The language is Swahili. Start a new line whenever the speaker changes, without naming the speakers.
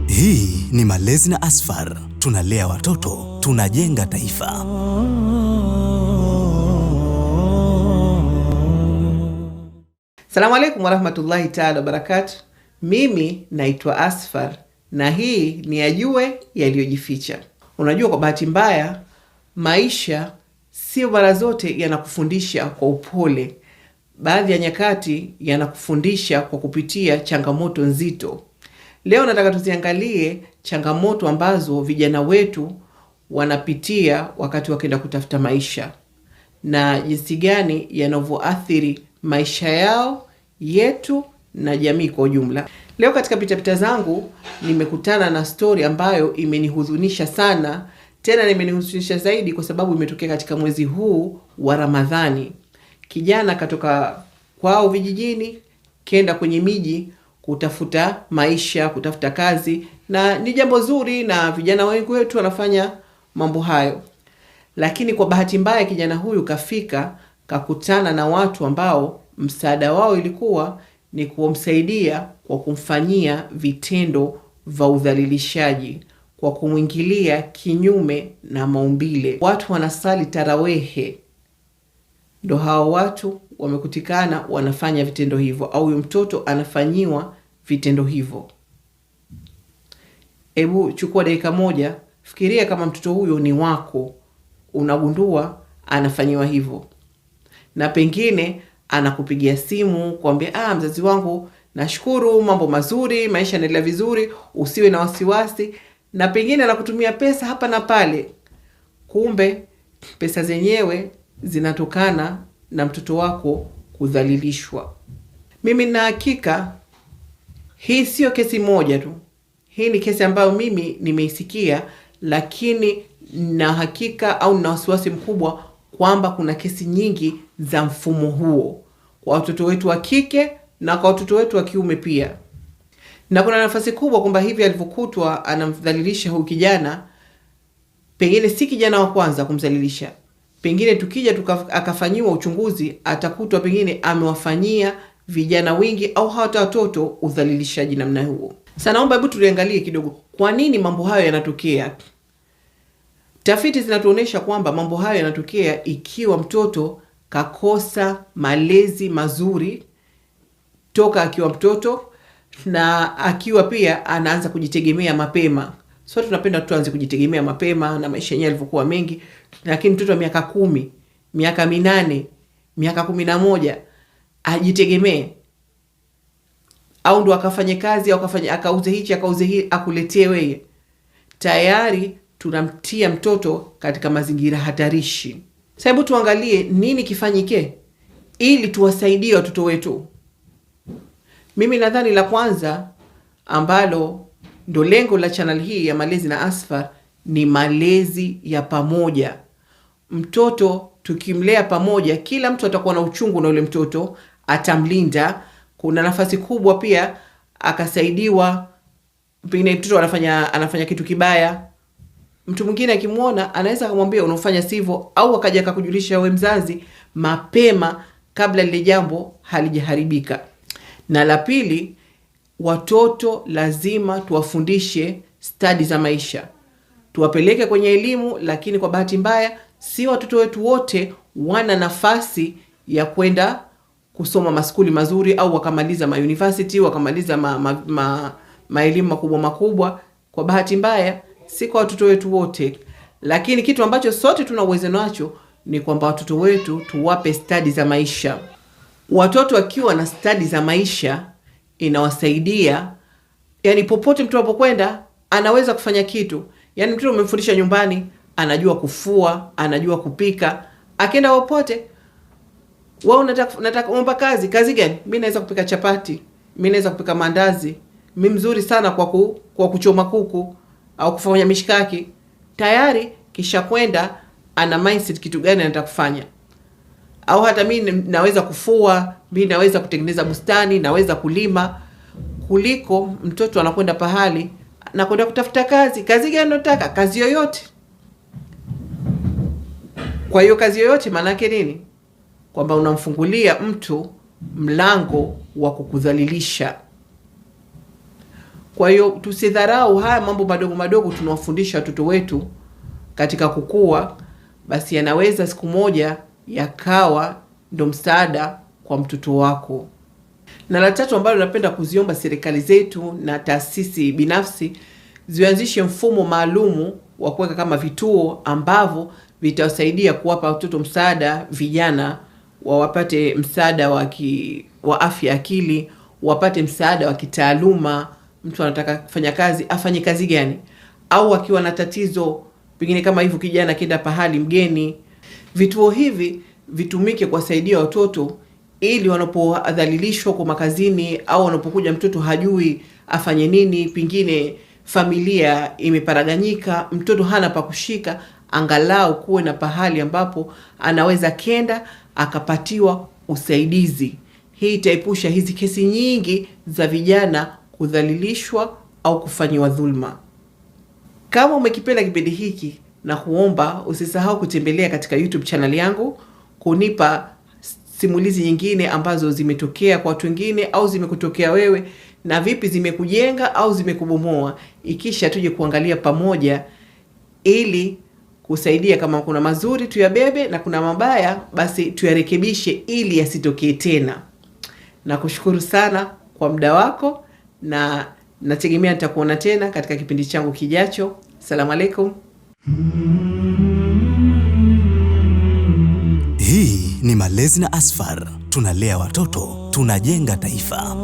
Hii ni Malezi na Asfar. Tunalea watoto, tunajenga taifa.
Assalamu alaikum warahmatullahi ta'ala wabarakatuh. Mimi naitwa Asfar na hii ni Yajue Yaliyojificha. Unajua, kwa bahati mbaya maisha sio mara zote yanakufundisha kwa upole. Baadhi ya nyakati yanakufundisha kwa kupitia changamoto nzito. Leo nataka tuziangalie changamoto ambazo vijana wetu wanapitia wakati wakienda kutafuta maisha na jinsi gani yanavyoathiri maisha yao, yetu na jamii kwa ujumla. Leo katika pitapita zangu nimekutana na story ambayo imenihuzunisha sana, tena imenihuzunisha zaidi kwa sababu imetokea katika mwezi huu wa Ramadhani. Kijana katoka kwao vijijini kenda kwenye miji kutafuta maisha, kutafuta kazi, na ni jambo zuri na vijana wengi wetu wanafanya mambo hayo. Lakini kwa bahati mbaya kijana huyu kafika kakutana na watu ambao msaada wao ilikuwa ni kumsaidia kwa kumfanyia vitendo vya udhalilishaji, kwa kumwingilia kinyume na maumbile. Watu wanasali tarawehe, ndo hao watu wamekutikana wanafanya vitendo hivyo, au huyo mtoto anafanyiwa vitendo hivyo. Ebu chukua dakika moja, fikiria kama mtoto huyo ni wako, unagundua anafanyiwa hivyo, na pengine anakupigia simu kuambia, mzazi wangu nashukuru, mambo mazuri, maisha yanaendelea vizuri, usiwe na wasiwasi, na pengine anakutumia pesa hapa na pale. Kumbe pesa zenyewe zinatokana na mtoto wako kudhalilishwa. Mimi na hakika hii sio kesi moja tu. Hii ni kesi ambayo mimi nimeisikia, lakini na hakika au na wasiwasi mkubwa kwamba kuna kesi nyingi za mfumo huo kwa watoto wetu wa kike na kwa watoto wetu wa kiume pia. Na kuna nafasi kubwa kwamba hivi alivyokutwa anamdhalilisha huyu kijana, pengine si kijana wa kwanza kumdhalilisha. Pengine tukija akafanyiwa uchunguzi atakutwa pengine amewafanyia vijana wengi au hata watoto udhalilishaji namna huo. Sasa naomba hebu tuliangalie kidogo kwa nini mambo hayo yanatokea. Tafiti zinatuonyesha kwamba mambo hayo yanatokea ikiwa mtoto kakosa malezi mazuri toka akiwa mtoto, na akiwa pia anaanza kujitegemea mapema. So tunapenda tuanze kujitegemea mapema na maisha yenyewe yalivyokuwa mengi, lakini mtoto wa miaka 10, miaka 8, miaka 11 ajitegemee, au ndo akafanye kazi au akauze hichi akauze hii akuletee wewe, tayari tunamtia mtoto katika mazingira hatarishi. Sasa hebu tuangalie nini kifanyike ili tuwasaidie watoto wetu. Mimi nadhani la kwanza ambalo ndo lengo la channel hii ya Malezi na Asfar ni malezi ya pamoja. Mtoto tukimlea pamoja, kila mtu atakuwa na uchungu na ule mtoto, atamlinda. Kuna nafasi kubwa pia akasaidiwa, pengine mtoto anafanya kitu kibaya, mtu mwingine akimwona anaweza kumwambia unafanya sivyo, au akaja akakujulisha wewe mzazi mapema kabla lile jambo halijaharibika. Na la pili, watoto lazima tuwafundishe stadi za maisha, tuwapeleke kwenye elimu. Lakini kwa bahati mbaya si watoto wetu wote wana nafasi ya kwenda kusoma maskuli mazuri au wakamaliza university, wakamaliza maelimu makubwa. Kwa bahati mbaya si kwa watoto wetu wote, lakini kitu ambacho sote tuna uwezo nacho ni kwamba watoto wetu tuwape stadi za maisha. Watoto wakiwa na stadi za maisha inawasaidia, yani popote mtu anapokwenda anaweza kufanya kitu. Yani mtu umemfundisha nyumbani, anajua kufua, anajua kupika, akienda popote, wao nataka kuomba kazi gani? Mimi naweza kupika chapati, mimi naweza kupika mandazi, mimi mzuri sana kwa kuchoma kuku au kufanya mishikaki. Tayari kisha kwenda ana mindset kitu gani anataka kufanya. Au hata mimi naweza kufua, mimi naweza kutengeneza bustani, naweza kulima, kuliko mtoto anakwenda pahali na kwenda kutafuta kazi gani anataka, kazi yoyote. Kwa hiyo kazi yoyote maana yake nini? Kwamba unamfungulia mtu mlango wa kukudhalilisha. Kwa hiyo tusidharau haya mambo madogo madogo tunawafundisha watoto wetu katika kukua, basi yanaweza siku moja yakawa ndo msaada kwa mtoto wako. Na la tatu ambalo napenda kuziomba serikali zetu na taasisi binafsi zianzishe mfumo maalumu wa kuweka kama vituo ambavyo vitawasaidia kuwapa watoto msaada, vijana wapate msaada wa afya akili, wapate msaada wa kitaaluma. Mtu anataka kufanya kazi, afanye kazi gani? Au akiwa na tatizo pengine kama hivyo, kijana kenda pahali mgeni, vituo hivi vitumike kuwasaidia watoto ili wanapodhalilishwa kwa makazini au wanapokuja mtoto hajui afanye nini, pengine familia imeparaganyika, mtoto hana pa kushika, angalau kuwe na pahali ambapo anaweza kenda akapatiwa usaidizi. Hii itaepusha hizi kesi nyingi za vijana kudhalilishwa au kufanyiwa dhulma. Kama umekipenda kipindi hiki, na kuomba usisahau kutembelea katika YouTube channel yangu kunipa simulizi nyingine ambazo zimetokea kwa watu wengine au zimekutokea wewe, na vipi zimekujenga au zimekubomoa, ikisha tuje kuangalia pamoja ili kusaidia. Kama kuna mazuri tuyabebe na kuna mabaya basi tuyarekebishe ili yasitokee tena. Nakushukuru sana kwa muda wako, na nategemea nitakuona tena katika kipindi changu kijacho. Asalamu alaikum.
Hii ni Malezi na Asfar. Tunalea watoto, tunajenga taifa.